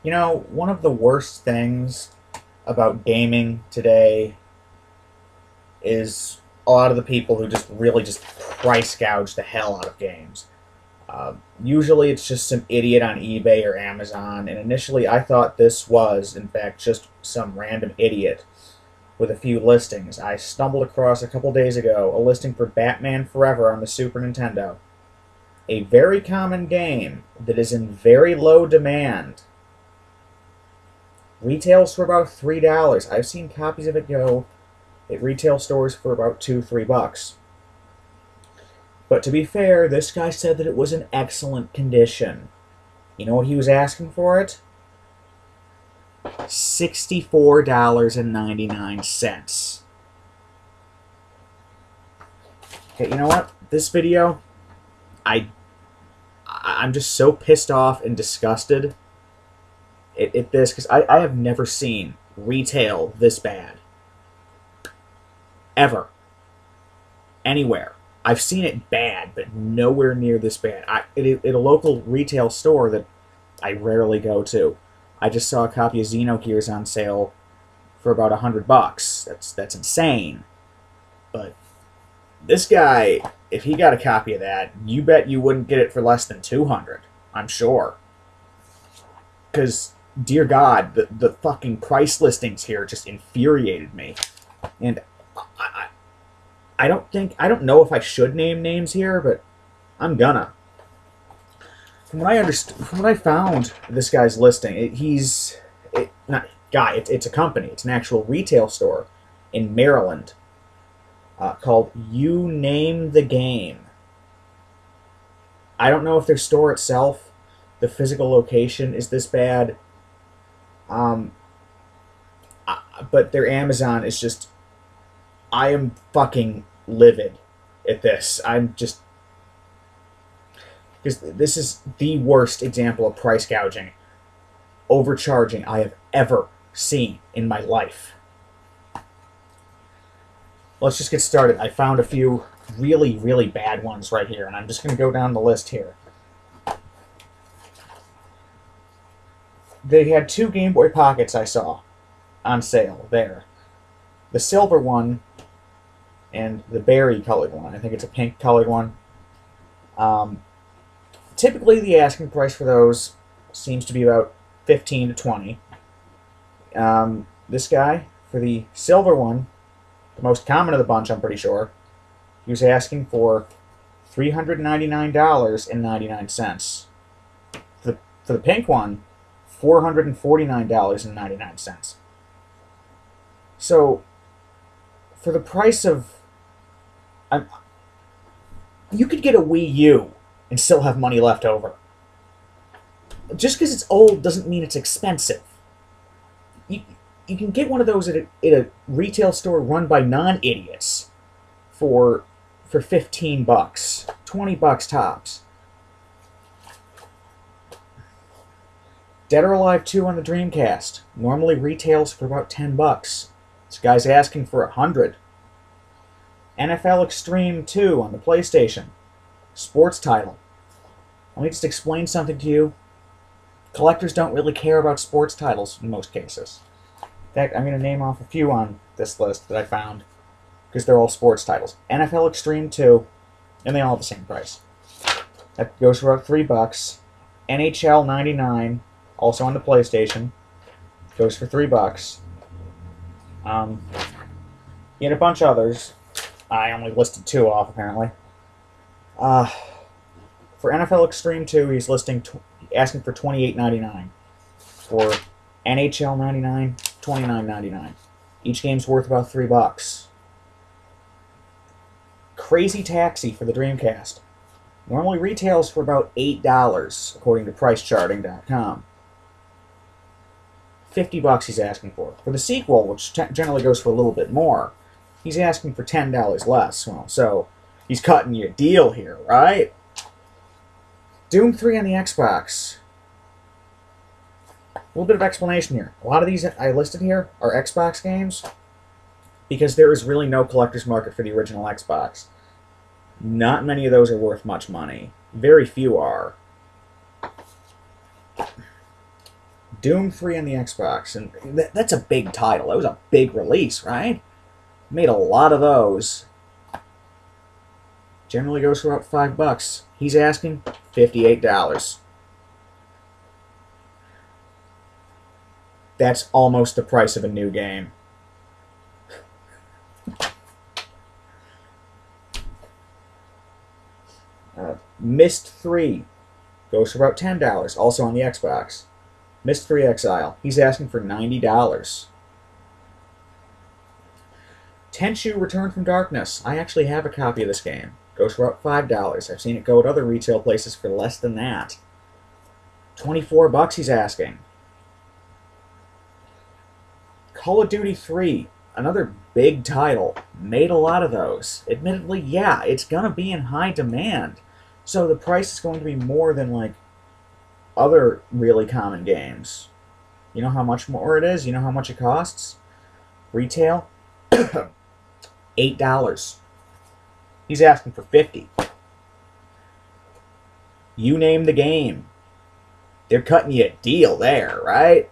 You know, one of the worst things about gaming today is a lot of the people who just really just price gouge the hell out of games. Usually it's just some idiot on eBay or Amazon, and initially I thought this was, in fact, just some random idiot with a few listings. I stumbled across a couple days ago a listing for Batman Forever on the Super Nintendo. A very common game that is in very low demand. Retails for about $3. I've seen copies of it go at retail stores for about $2-3. But to be fair, this guy said that it was in excellent condition. You know what he was asking for it? $64.99. Okay, you know what? This video, I'm just so pissed off and disgusted at this, because I have never seen retail this bad. Ever. Anywhere. I've seen it bad, but nowhere near this bad. At a local retail store that I rarely go to, I just saw a copy of Xenogears on sale for about $100. That's insane. But this guy, if he got a copy of that, you bet you wouldn't get it for less than $200. I'm sure. Because, dear God, the fucking price listings here just infuriated me. And I don't know if I should name names here, but I'm gonna. From what I found, this guy's listing, it's a company. It's an actual retail store in Maryland called You Name the Game. I don't know if their store itself, the physical location, is this bad. But their Amazon is just... I am fucking livid at this. I'm just... Because this is the worst example of price gouging, overcharging I have ever seen in my life. Let's just get started. I found a few really, really bad ones right here, and I'm just going to go down the list here. They had 2 Game Boy Pockets I saw on sale there. The silver one and the berry colored one. I think it's a pink colored one. Typically the asking price for those seems to be about $15 to $20. This guy, for the silver one, the most common of the bunch, I'm pretty sure, he was asking for $399.99. For the pink one, $449.99. So, for the price of... you could get a Wii U and still have money left over. Just because it's old doesn't mean it's expensive. You can get one of those at a retail store run by non-idiots for $15, $20 tops. Dead or Alive 2 on the Dreamcast normally retails for about $10. This guy's asking for $100. NFL Extreme 2 on the PlayStation. Sports title. Let me just explain something to you. Collectors don't really care about sports titles in most cases. In fact, I'm going to name off a few on this list that I found, because they're all sports titles. NFL Extreme 2, and they all have the same price. That goes for about $3. NHL 99, also on the PlayStation, goes for $3. And a bunch of others. I only listed 2 off, apparently. For NFL Extreme 2, he's asking for $28.99. For NHL 99, $29.99. Each game's worth about $3. Crazy Taxi for the Dreamcast normally retails for about $8, according to PriceCharting.com. $50 he's asking for. For the sequel, which generally goes for a little bit more, he's asking for $10 less. Well, so he's cutting you a deal here, right? Doom 3 on the Xbox. A little bit of explanation here. A lot of these I listed here are Xbox games because there is really no collector's market for the original Xbox. Not many of those are worth much money. Very few are. Doom 3 on the Xbox, and that's a big title. That was a big release, right? Made a lot of those. Generally goes for about $5. He's asking $58. That's almost the price of a new game. Myst 3 goes for about $10, also on the Xbox. Myst 3 Exile. He's asking for $90. Tenchu Return from Darkness. I actually have a copy of this game. Goes for about $5. I've seen it go at other retail places for less than that. $24 he's asking. Call of Duty 3. Another big title. Made a lot of those. Admittedly, yeah, it's going to be in high demand. So the price is going to be more than, like, other really common games. You know how much more it is? You know how much it costs? Retail? $8. He's asking for $50. You name the game. They're cutting you a deal there, right?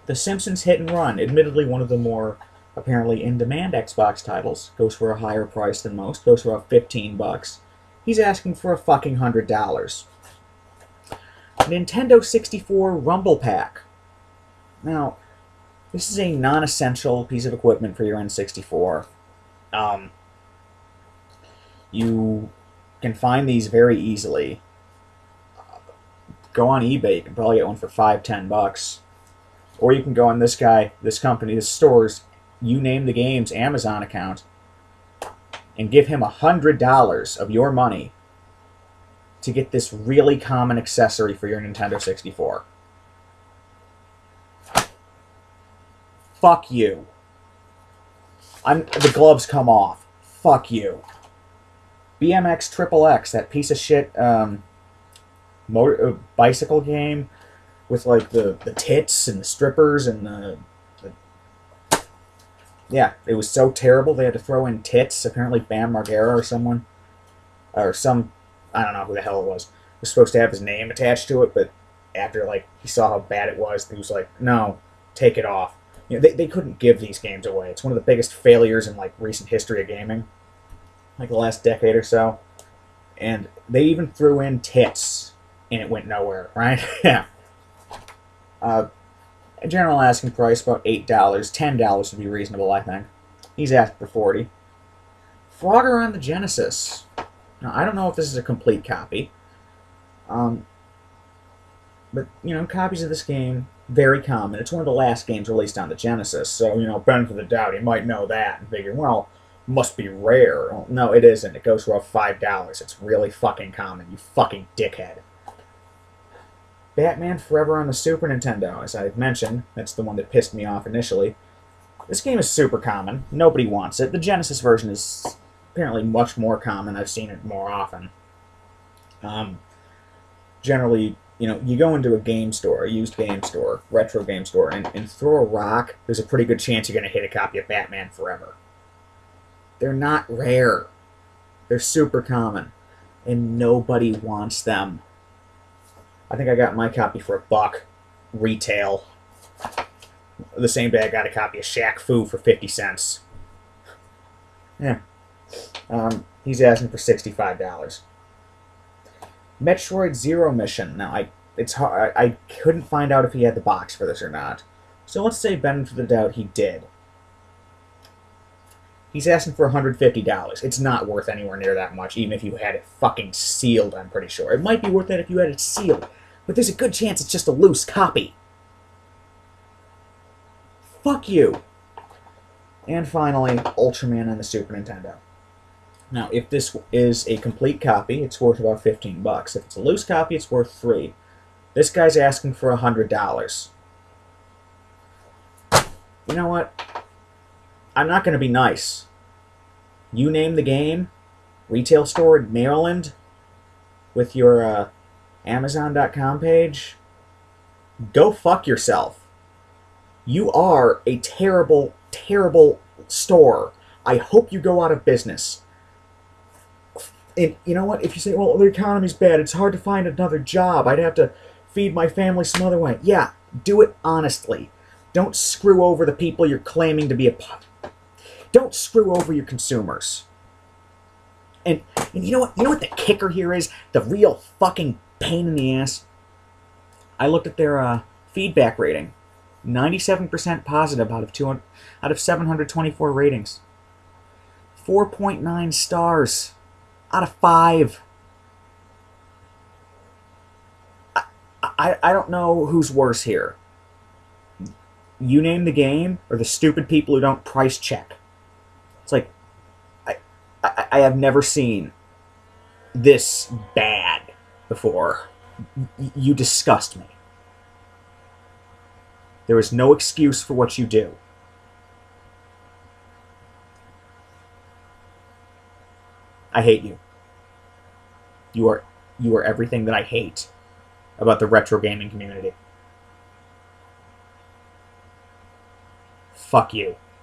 The Simpsons Hit and Run, admittedly one of the more apparently in-demand Xbox titles, goes for a higher price than most, goes for about $15. He's asking for a fucking $100. Nintendo 64 Rumble Pack. Now, this is a non-essential piece of equipment for your N64. You can find these very easily. Go on eBay, you can probably get one for $5–10. Or you can go on this company, this store's, you name the game's Amazon account, and give him $100 of your money to get this really common accessory for your Nintendo 64. Fuck you. The gloves come off. Fuck you. BMX XXX, that piece of shit bicycle game with like the tits and the strippers and the yeah, it was so terrible they had to throw in tits. Apparently Bam Margera or someone, or some, I don't know who the hell it was supposed to have his name attached to it, but after like he saw how bad it was, he was like, no, take it off. You know, they couldn't give these games away. It's one of the biggest failures in like recent history of gaming, like the last decade or so. And they even threw in tits, and it went nowhere, right? Yeah. A general asking price about $8. $10 would be reasonable, I think. He's asking for $40. Frogger on the Genesis. Now, I don't know if this is a complete copy. But, you know, copies of this game, very common. It's one of the last games released on the Genesis, so, you know, benefit of the doubt, you might know that and figure, well, must be rare. Well, no, it isn't. It goes for about $5. It's really fucking common, you fucking dickhead. Batman Forever on the Super Nintendo, as I've mentioned. That's the one that pissed me off initially. This game is super common. Nobody wants it. The Genesis version is apparently much more common. I've seen it more often. Generally, you know, you go into a game store, a used game store, retro game store, and throw a rock, there's a pretty good chance you're going to hit a copy of Batman Forever. They're not rare. They're super common. And nobody wants them. I think I got my copy for $1, retail. The same day I got a copy of Shaq Fu for 50 cents. Yeah. He's asking for $65. Metroid Zero Mission. Now, it's hard. I couldn't find out if he had the box for this or not. So let's say, benefit of the doubt, he did. He's asking for $150. It's not worth anywhere near that much, even if you had it fucking sealed, I'm pretty sure. It might be worth that if you had it sealed, but there's a good chance it's just a loose copy. Fuck you. And finally, Ultraman on the Super Nintendo. Now, if this is a complete copy, it's worth about $15. If it's a loose copy, it's worth $3. This guy's asking for $100. You know what? I'm not going to be nice. You name the game, retail store in Maryland, with your Amazon.com page, go fuck yourself. You are a terrible, terrible store. I hope you go out of business. And you know what? If you say, well, the economy's bad, it's hard to find another job, I'd have to feed my family some other way. Yeah, do it honestly. Don't screw over the people you're claiming to be a... Don't screw over your consumers. And you know what? You know what the kicker here is? The real fucking pain in the ass? I looked at their feedback rating. 97% positive out of 724 ratings. 4.9 stars out of 5. I don't know who's worse here. You name the game, or the stupid people who don't price check. It's like, I have never seen this bad before. You disgust me. There is no excuse for what you do. I hate you. You are everything that I hate about the retro gaming community. Fuck you.